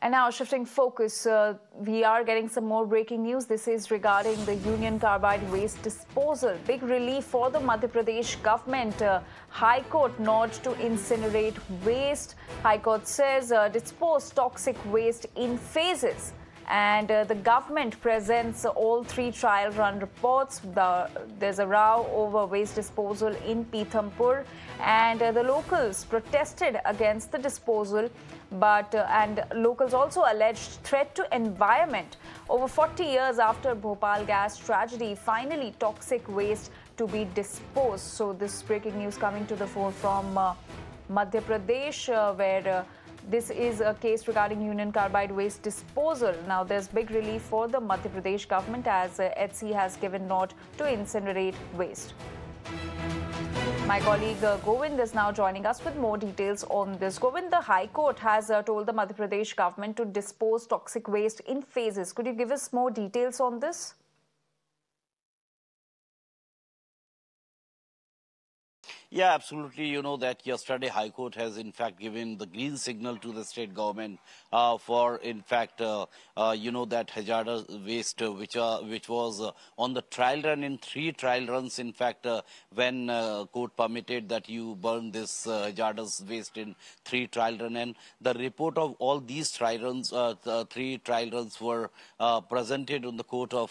And now shifting focus, we are getting some more breaking news. This is regarding the Union Carbide waste disposal. Big relief for the Madhya Pradesh government. High Court nod to incinerate waste. High Court says dispose toxic waste in phases. And the government presents all three trial run reports. There's a row over waste disposal in Pithampur, and the locals protested against the disposal, and locals also alleged threat to environment. Over 40 years after Bhopal gas tragedy, finally toxic waste to be disposed. So this breaking news coming to the fore from Madhya Pradesh, where this is a case regarding Union Carbide waste disposal. Now, there's big relief for the Madhya Pradesh government as HC has given nod to incinerate waste. My colleague Govind is now joining us with more details on this. Govind, the High Court has told the Madhya Pradesh government to dispose toxic waste in phases. Could you give us more details on this? Yeah, absolutely. You know that yesterday High Court has in fact given the green signal to the state government for in fact that hazardous waste which was on the trial run in 3 trial runs. In fact, when court permitted that you burn this hazardous waste in 3 trial run, and the report of all these trial runs, 3 trial runs were presented in the court of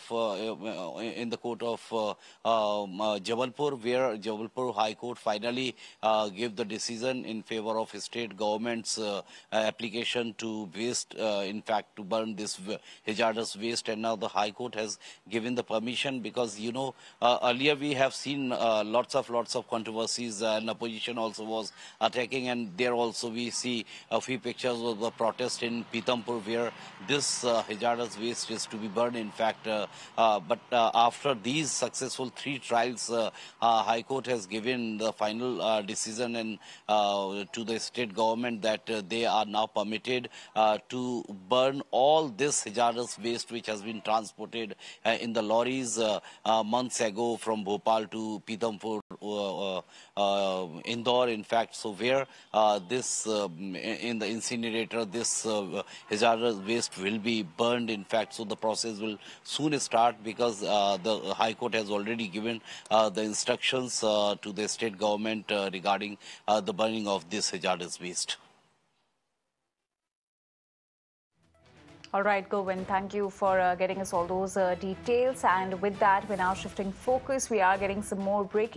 Jabalpur, where Jabalpur High Court finally gave the decision in favor of state government's application to waste, in fact, to burn this hazardous waste. And now the High Court has given the permission because, earlier we have seen lots of controversies, and opposition also was attacking. And there also we see a few pictures of the protest in Pithampur where this hazardous waste is to be burned, in fact. But after these successful 3 trials, High Court has given the final decision and to the state government that they are now permitted to burn all this hazardous waste which has been transported in the lorries months ago from Bhopal to Pithampur, Indore, in fact. So where this in the incinerator, this hazardous waste will be burned, in fact. So the process will soon start because the High Court has already given the instructions to the state government regarding the burning of this hazardous waste. All right, Govind, thank you for getting us all those details. And with that, we're now shifting focus. We are getting some more breaking